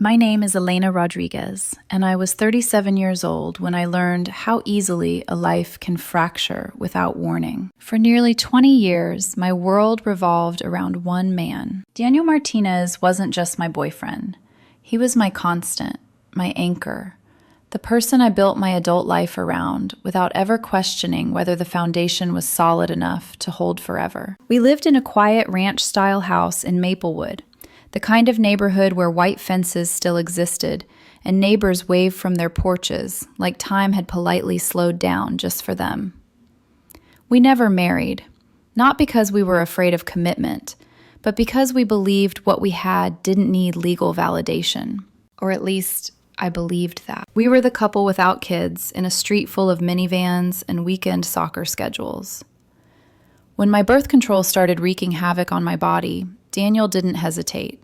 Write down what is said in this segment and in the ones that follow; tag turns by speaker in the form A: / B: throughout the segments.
A: My name is Elena Rodriguez, and I was 37 years old when I learned how easily a life can fracture without warning. For nearly 20 years, my world revolved around one man. Daniel Martinez wasn't just my boyfriend. He was my constant, my anchor, the person I built my adult life around without ever questioning whether the foundation was solid enough to hold forever. We lived in a quiet ranch-style house in Maplewood, the kind of neighborhood where white fences still existed and neighbors waved from their porches like time had politely slowed down just for them. We never married, not because we were afraid of commitment, but because we believed what we had didn't need legal validation. Or at least, I believed that. We were the couple without kids in a street full of minivans and weekend soccer schedules. When my birth control started wreaking havoc on my body, Daniel didn't hesitate.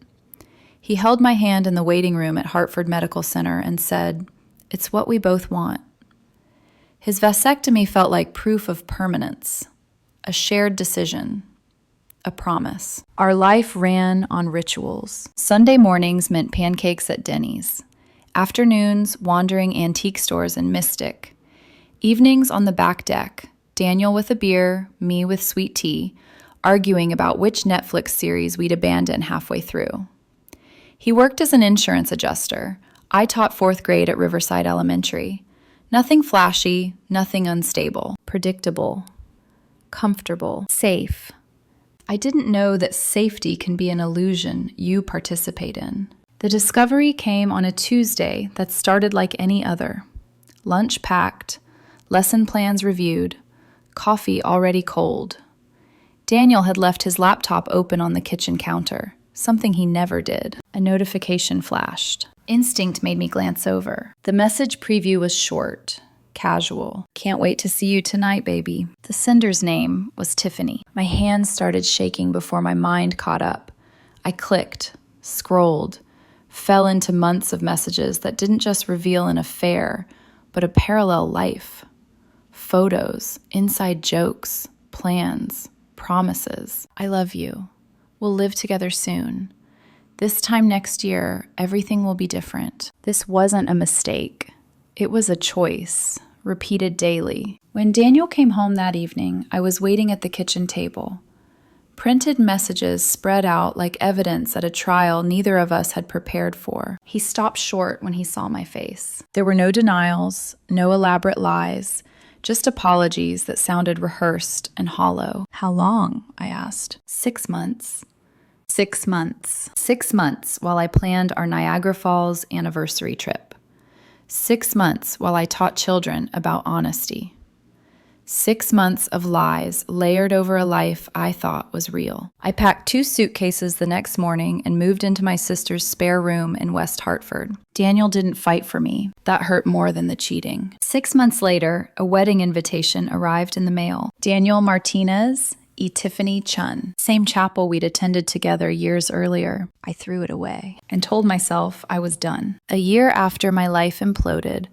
A: He held my hand in the waiting room at Hartford Medical Center and said, "It's what we both want." His vasectomy felt like proof of permanence, a shared decision, a promise. Our life ran on rituals. Sunday mornings meant pancakes at Denny's. Afternoons, wandering antique stores in Mystic. Evenings on the back deck, Daniel with a beer, me with sweet tea, arguing about which Netflix series we'd abandon halfway through. He worked as an insurance adjuster. I taught 4th grade at Riverside Elementary. Nothing flashy, nothing unstable. Predictable. Comfortable. Safe. I didn't know that safety can be an illusion you participate in. The discovery came on a Tuesday that started like any other. Lunch packed, lesson plans reviewed, coffee already cold. Daniel had left his laptop open on the kitchen counter, something he never did. A notification flashed. Instinct made me glance over. The message preview was short, casual. "Can't wait to see you tonight, baby." The sender's name was Tiffany. My hands started shaking before my mind caught up. I clicked, scrolled, fell into months of messages that didn't just reveal an affair, but a parallel life. Photos, inside jokes, plans, promises. "I love you. We'll live together soon. This time next year, everything will be different." This wasn't a mistake. It was a choice, repeated daily. When Daniel came home that evening, I was waiting at the kitchen table. Printed messages spread out like evidence at a trial neither of us had prepared for. He stopped short when he saw my face. There were no denials, no elaborate lies, just apologies that sounded rehearsed and hollow. "How long?" I asked. 6 months. 6 months. 6 months while I planned our Niagara Falls anniversary trip. 6 months while I taught children about honesty. 6 months of lies layered over a life I thought was real. I packed 2 suitcases the next morning and moved into my sister's spare room in West Hartford. Daniel didn't fight for me. That hurt more than the cheating. 6 months later, a wedding invitation arrived in the mail. Daniel Martinez, Tiffany Chun. Same chapel we'd attended together years earlier. I threw it away and told myself I was done. A year after my life imploded,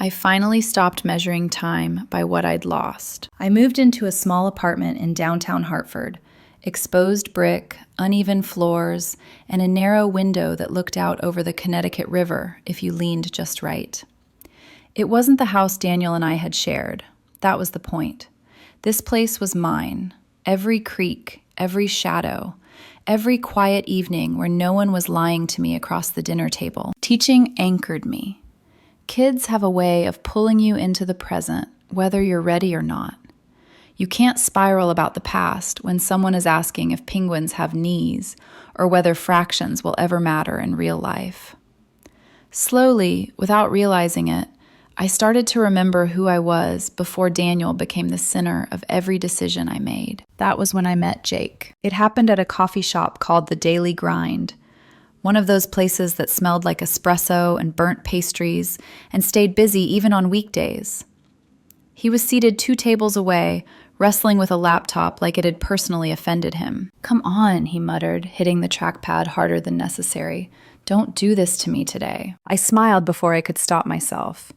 A: I finally stopped measuring time by what I'd lost. I moved into a small apartment in downtown Hartford, exposed brick, uneven floors, and a narrow window that looked out over the Connecticut River if you leaned just right. It wasn't the house Daniel and I had shared. That was the point. This place was mine. Every creak, every shadow, every quiet evening where no one was lying to me across the dinner table. Teaching anchored me. Kids have a way of pulling you into the present, whether you're ready or not. You can't spiral about the past when someone is asking if penguins have knees or whether fractions will ever matter in real life. Slowly, without realizing it, I started to remember who I was before Daniel became the center of every decision I made. That was when I met Jake. It happened at a coffee shop called The Daily Grind, one of those places that smelled like espresso and burnt pastries and stayed busy even on weekdays. He was seated 2 tables away, wrestling with a laptop like it had personally offended him. "Come on," he muttered, hitting the trackpad harder than necessary. "Don't do this to me today." I smiled before I could stop myself.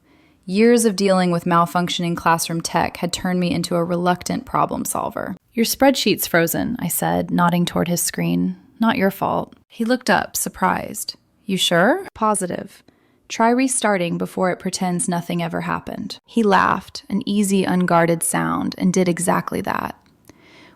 A: Years of dealing with malfunctioning classroom tech had turned me into a reluctant problem solver. "Your spreadsheet's frozen," I said, nodding toward his screen. "Not your fault." He looked up, surprised. You sure? Positive. Try restarting before it pretends nothing ever happened. He laughed, an easy, unguarded sound, and did exactly that.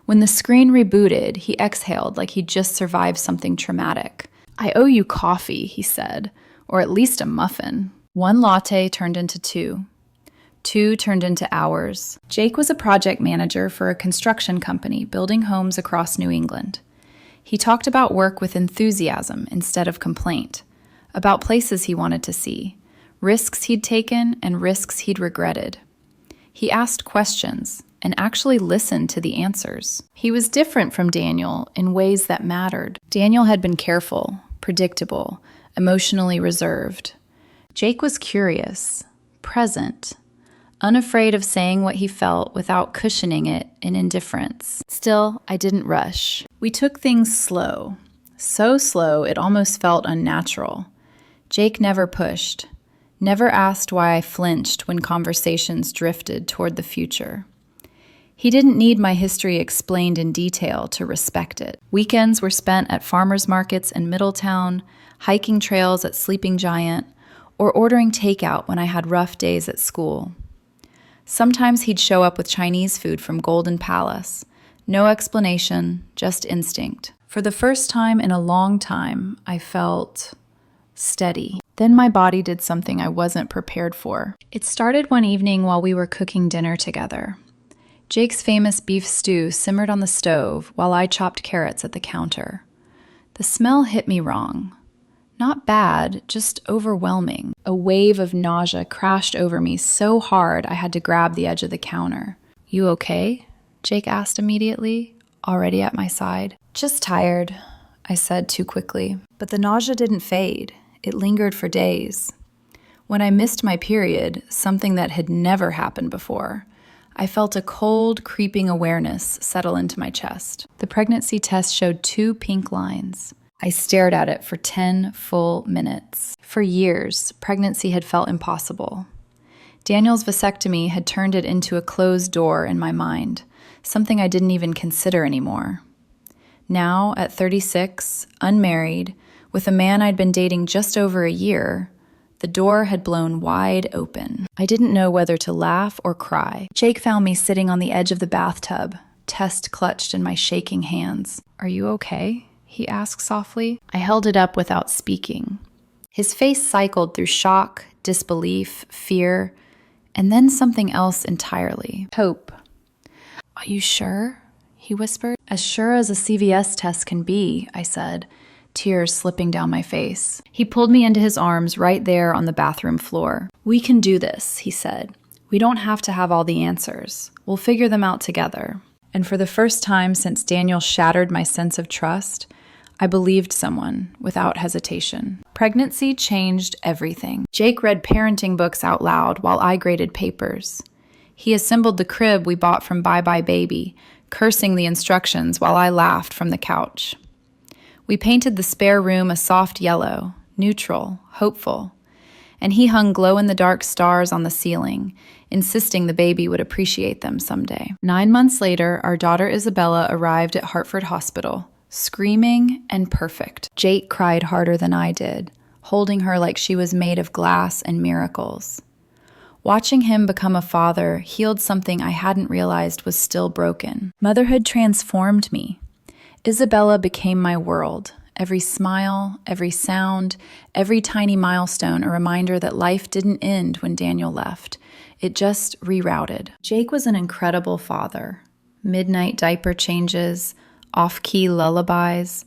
A: When the screen rebooted, he exhaled like he'd just survived something traumatic. I owe you coffee, he said, or at least a muffin. One latte turned into two. Two turned into hours. Jake was a project manager for a construction company building homes across New England. He talked about work with enthusiasm instead of complaint, about places he wanted to see, risks he'd taken and risks he'd regretted. He asked questions and actually listened to the answers. He was different from Daniel in ways that mattered. Daniel had been careful, predictable, emotionally reserved. Jake was curious, present, unafraid of saying what he felt without cushioning it in indifference. Still, I didn't rush. We took things slow, so slow it almost felt unnatural. Jake never pushed, never asked why I flinched when conversations drifted toward the future. He didn't need my history explained in detail to respect it. Weekends were spent at farmers markets in Middletown, hiking trails at Sleeping Giant, or ordering takeout when I had rough days at school. Sometimes he'd show up with Chinese food from Golden Palace. No explanation, just instinct. For the first time in a long time, I felt steady. Then my body did something I wasn't prepared for. It started one evening while we were cooking dinner together. Jake's famous beef stew simmered on the stove while I chopped carrots at the counter. The smell hit me wrong. Not bad, just overwhelming. A wave of nausea crashed over me so hard I had to grab the edge of the counter. You okay? Jake asked immediately, already at my side. Just tired, I said too quickly. But the nausea didn't fade. It lingered for days. When I missed my period, something that had never happened before, I felt a cold, creeping awareness settle into my chest. The pregnancy test showed 2 pink lines. I stared at it for 10 full minutes. For years, pregnancy had felt impossible. Daniel's vasectomy had turned it into a closed door in my mind, something I didn't even consider anymore. Now, at 36, unmarried, with a man I'd been dating just over a year, the door had blown wide open. I didn't know whether to laugh or cry. Jake found me sitting on the edge of the bathtub, test clutched in my shaking hands. Are you okay? He asked softly. I held it up without speaking. His face cycled through shock, disbelief, fear, and then something else entirely. Hope. Are you sure? He whispered. As sure as a CVS test can be, I said, tears slipping down my face. He pulled me into his arms right there on the bathroom floor. We can do this, he said. We don't have to have all the answers. We'll figure them out together. And for the first time since Daniel shattered my sense of trust, I believed someone without hesitation. Pregnancy changed everything. Jake read parenting books out loud while I graded papers. He assembled the crib we bought from Bye Bye Baby, cursing the instructions while I laughed from the couch. We painted the spare room a soft yellow, neutral, hopeful, and he hung glow-in-the-dark stars on the ceiling, insisting the baby would appreciate them someday. 9 months later, our daughter Isabella arrived at Hartford Hospital, screaming and perfect. Jake cried harder than I did, holding her like she was made of glass and miracles. Watching him become a father healed something I hadn't realized was still broken. Motherhood transformed me. Isabella became my world. Every smile, every sound, every tiny milestone, a reminder that life didn't end when Daniel left. It just rerouted. Jake was an incredible father. Midnight diaper changes, off-key lullabies,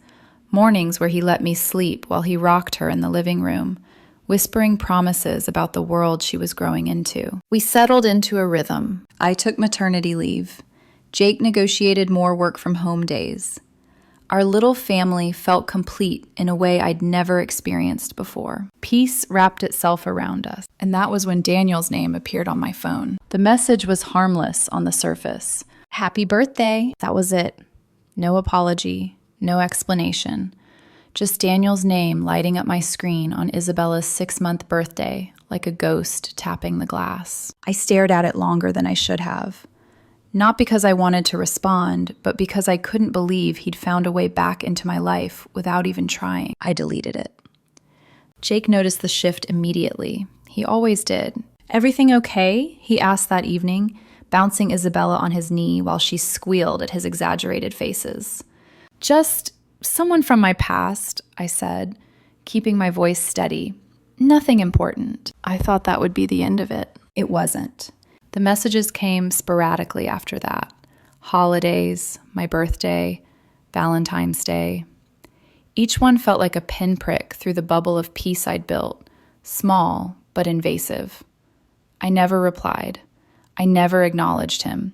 A: mornings where he let me sleep while he rocked her in the living room, whispering promises about the world she was growing into. We settled into a rhythm. I took maternity leave. Jake negotiated more work-from-home days. Our little family felt complete in a way I'd never experienced before. Peace wrapped itself around us, and that was when Daniel's name appeared on my phone. The message was harmless on the surface. Happy birthday. That was it. No apology, no explanation. Just Daniel's name lighting up my screen on Isabella's 6-month birthday, like a ghost tapping the glass. I stared at it longer than I should have. Not because I wanted to respond, but because I couldn't believe he'd found a way back into my life without even trying. I deleted it. Jake noticed the shift immediately. He always did. "Everything okay?" he asked that evening, bouncing Isabella on his knee while she squealed at his exaggerated faces. "Just someone from my past," I said, keeping my voice steady. "Nothing important." I thought that would be the end of it. It wasn't. The messages came sporadically after that. Holidays, my birthday, Valentine's Day. Each one felt like a pinprick through the bubble of peace I'd built, small but invasive. I never replied. I never acknowledged him.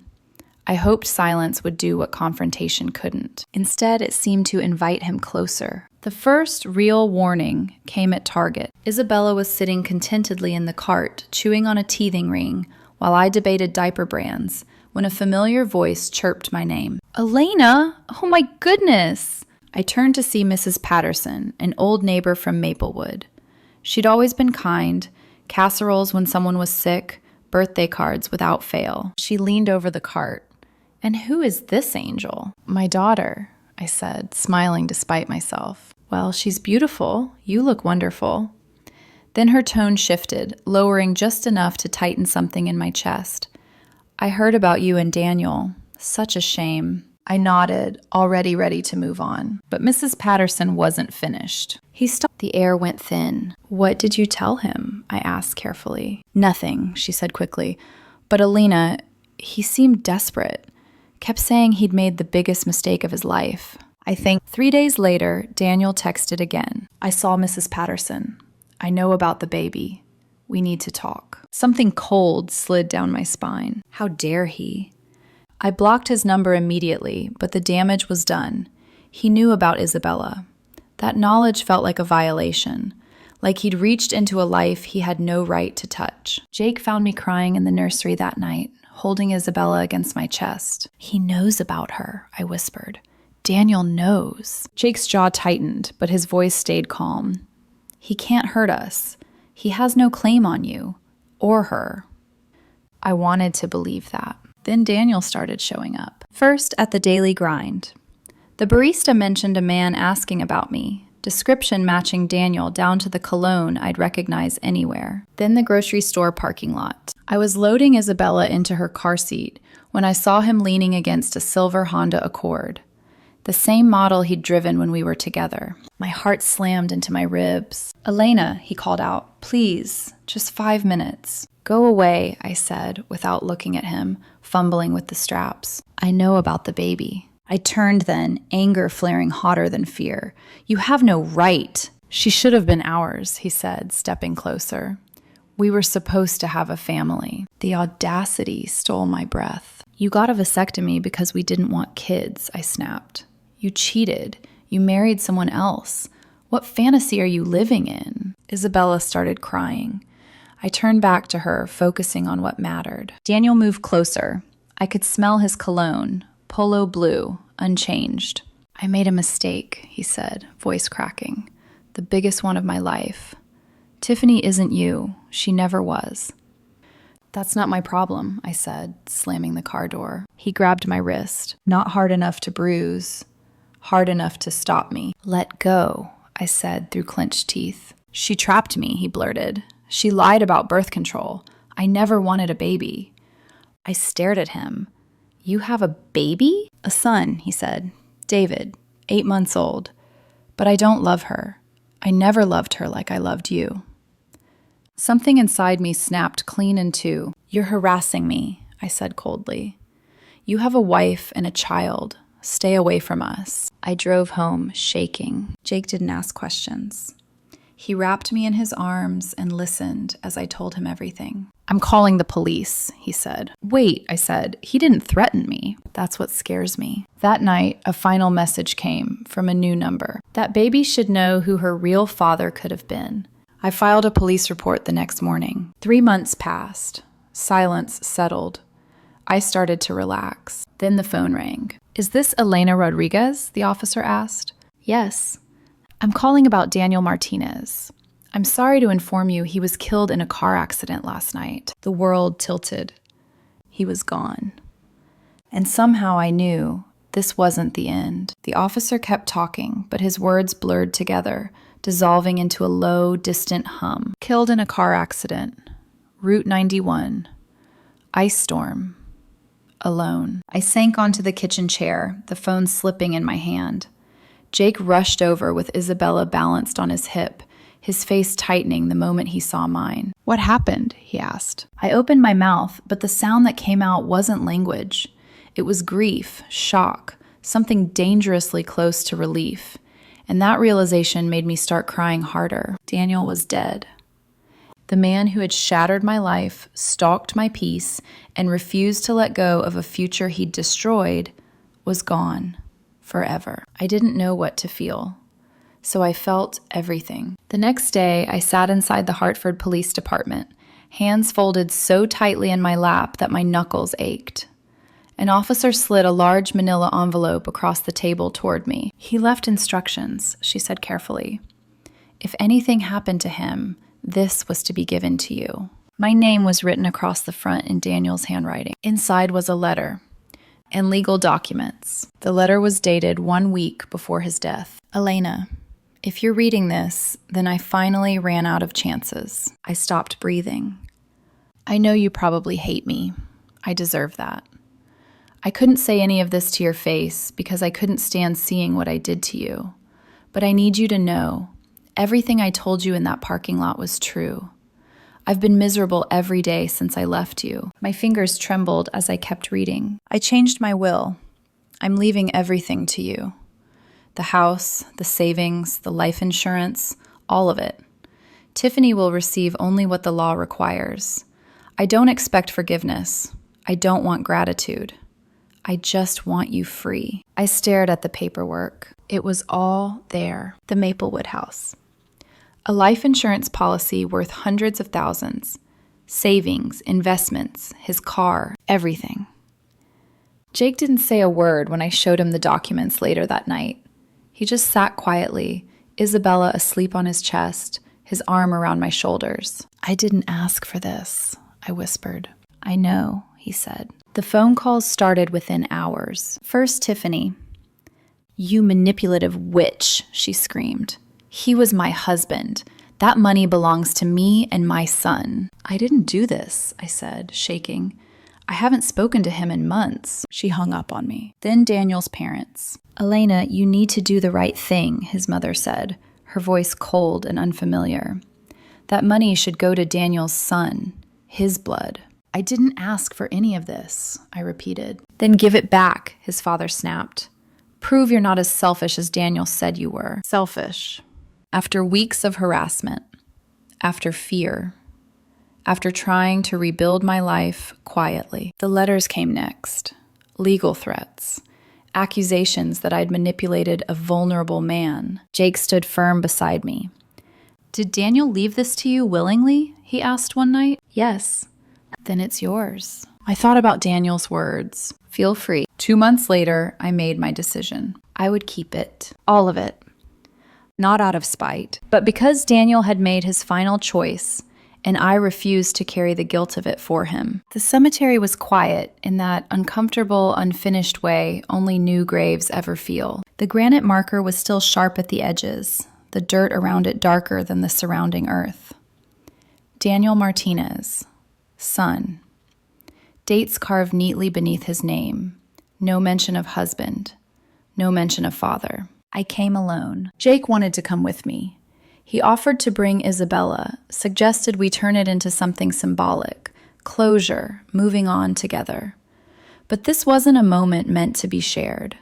A: I hoped silence would do what confrontation couldn't. Instead, it seemed to invite him closer. The first real warning came at Target. Isabella was sitting contentedly in the cart, chewing on a teething ring, while I debated diaper brands, when a familiar voice chirped my name. "Elena! Oh my goodness!" I turned to see Mrs. Patterson, an old neighbor from Maplewood. She'd always been kind, casseroles when someone was sick, birthday cards without fail. She leaned over the cart. "And who is this angel?" "My daughter," I said, smiling despite myself. "Well, she's beautiful. You look wonderful." Then her tone shifted, lowering just enough to tighten something in my chest. "I heard about you and Daniel. Such a shame." I nodded, already ready to move on. But Mrs. Patterson wasn't finished. He stopped. The air went thin. "What did you tell him?" I asked carefully. "Nothing," she said quickly. "But Elena, he seemed desperate. Kept saying he'd made the biggest mistake of his life." I think 3 days later, Daniel texted again. "I saw Mrs. Patterson. I know about the baby. We need to talk." Something cold slid down my spine. How dare he? I blocked his number immediately, but the damage was done. He knew about Isabella. That knowledge felt like a violation, like he'd reached into a life he had no right to touch. Jake found me crying in the nursery that night, holding Isabella against my chest. "He knows about her," I whispered. "Daniel knows." Jake's jaw tightened, but his voice stayed calm. "He can't hurt us. He has no claim on you. Or her." I wanted to believe that. Then Daniel started showing up. First at the daily grind. The barista mentioned a man asking about me, description matching Daniel down to the cologne I'd recognize anywhere. Then the grocery store parking lot. I was loading Isabella into her car seat when I saw him leaning against a silver Honda Accord, the same model he'd driven when we were together. My heart slammed into my ribs. "Elena," he called out, "please, just 5 minutes." "Go away," I said, without looking at him, fumbling with the straps. "I know about the baby." I turned then, anger flaring hotter than fear. "You have no right." "She should have been ours," he said, stepping closer. "We were supposed to have a family." The audacity stole my breath. "You got a vasectomy because we didn't want kids," I snapped. "You cheated. You married someone else. What fantasy are you living in?" Isabella started crying. I turned back to her, focusing on what mattered. Daniel moved closer. I could smell his cologne, polo blue, unchanged. "I made a mistake," he said, voice cracking. "The biggest one of my life. Tiffany isn't you. She never was." "That's not my problem," I said, slamming the car door. He grabbed my wrist. Not hard enough to bruise, hard enough to stop me. "Let go," I said through clenched teeth. "She trapped me," he blurted. "She lied about birth control. I never wanted a baby." I stared at him. "You have a baby?" "A son," he said. "David, 8 months old. But I don't love her. I never loved her like I loved you." Something inside me snapped clean in two. "You're harassing me," I said coldly. "You have a wife and a child. Stay away from us." I drove home, shaking. Jake didn't ask questions. He wrapped me in his arms and listened as I told him everything. "I'm calling the police," he said. "Wait," I said. "He didn't threaten me." That's what scares me. That night, a final message came from a new number. That baby should know who her real father could have been. I filed a police report the next morning. 3 months passed. Silence settled. I started to relax. Then the phone rang. "Is this Elena Rodriguez?" the officer asked. "Yes." "I'm calling about Daniel Martinez. I'm sorry to inform you he was killed in a car accident last night." The world tilted. He was gone. And somehow I knew this wasn't the end. The officer kept talking, but his words blurred together, dissolving into a low, distant hum. Killed in a car accident. Route 91. Ice storm. Alone. I sank onto the kitchen chair, the phone slipping in my hand. Jake rushed over with Isabella balanced on his hip, his face tightening the moment he saw mine. "What happened?" he asked. I opened my mouth, but the sound that came out wasn't language. It was grief, shock, something dangerously close to relief. And that realization made me start crying harder. Daniel was dead. The man who had shattered my life, stalked my peace, and refused to let go of a future he'd destroyed was gone. Forever. I didn't know what to feel. So I felt everything. The next day, I sat inside the Hartford Police Department, hands folded so tightly in my lap that my knuckles ached. An officer slid a large manila envelope across the table toward me. "He left instructions," she said carefully. "If anything happened to him, this was to be given to you." My name was written across the front in Daniel's handwriting. Inside was a letter and legal documents. The letter was dated 1 week before his death. "Elena, if you're reading this, then I finally ran out of chances. I stopped breathing. I know you probably hate me. I deserve that. I couldn't say any of this to your face because I couldn't stand seeing what I did to you. But I need you to know, everything I told you in that parking lot was true. I've been miserable every day since I left you." My fingers trembled as I kept reading. "I changed my will. I'm leaving everything to you. The house, the savings, the life insurance, all of it. Tiffany will receive only what the law requires. I don't expect forgiveness. I don't want gratitude. I just want you free." I stared at the paperwork. It was all there. The Maplewood house. A life insurance policy worth hundreds of thousands. Savings, investments, his car, everything. Jake didn't say a word when I showed him the documents later that night. He just sat quietly, Isabella asleep on his chest, his arm around my shoulders. "I didn't ask for this," I whispered. "I know," he said. The phone calls started within hours. First, Tiffany. "You manipulative witch," she screamed. "He was my husband. That money belongs to me and my son." "I didn't do this," I said, shaking. "I haven't spoken to him in months." She hung up on me. Then Daniel's parents. "Elena, you need to do the right thing," his mother said, her voice cold and unfamiliar. "That money should go to Daniel's son, his blood." "I didn't ask for any of this," I repeated. "Then give it back," his father snapped. "Prove you're not as selfish as Daniel said you were." Selfish. After weeks of harassment, after fear, after trying to rebuild my life quietly. The letters came next. Legal threats. Accusations that I'd manipulated a vulnerable man. Jake stood firm beside me. "Did Daniel leave this to you willingly?" he asked one night. "Yes." "Then it's yours." I thought about Daniel's words. "Feel free." 2 months later, I made my decision. I would keep it. All of it. Not out of spite, but because Daniel had made his final choice, and I refused to carry the guilt of it for him. The cemetery was quiet in that uncomfortable, unfinished way only new graves ever feel. The granite marker was still sharp at the edges, the dirt around it darker than the surrounding earth. Daniel Martinez, son. Dates carved neatly beneath his name. No mention of husband. No mention of father. I came alone. Jake wanted to come with me. He offered to bring Isabella, suggested we turn it into something symbolic, closure, moving on together. But this wasn't a moment meant to be shared.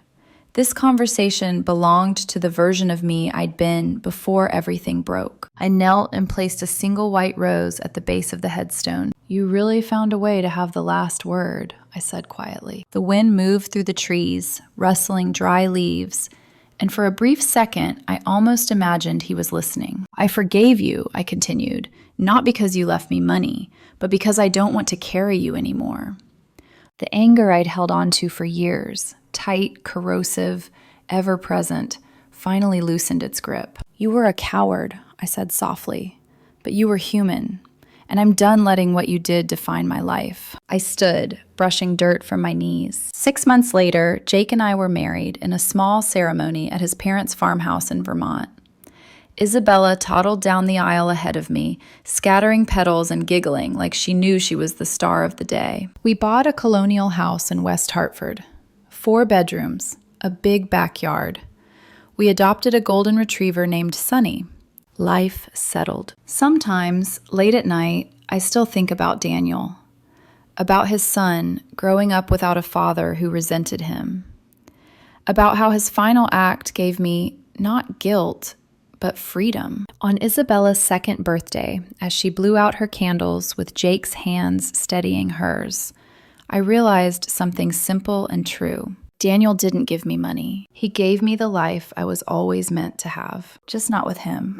A: This conversation belonged to the version of me I'd been before everything broke. I knelt and placed a single white rose at the base of the headstone. "You really found a way to have the last word," I said quietly. The wind moved through the trees, rustling dry leaves, and for a brief second, I almost imagined he was listening. "I forgave you," I continued, "not because you left me money, but because I don't want to carry you anymore." The anger I'd held on to for years, tight, corrosive, ever-present, finally loosened its grip. "You were a coward," I said softly, "but you were human, and I'm done letting what you did define my life." I stood, brushing dirt from my knees. 6 months later, Jake and I were married in a small ceremony at his parents' farmhouse in Vermont. Isabella toddled down the aisle ahead of me, scattering petals and giggling like she knew she was the star of the day. We bought a colonial house in West Hartford. 4 bedrooms, a big backyard. We adopted a golden retriever named Sunny. Life settled. Sometimes, late at night, I still think about Daniel. About his son growing up without a father who resented him. About how his final act gave me not guilt, but freedom. On Isabella's 2nd birthday, as she blew out her candles with Jake's hands steadying hers, I realized something simple and true. Daniel didn't give me money. He gave me the life I was always meant to have, just not with him.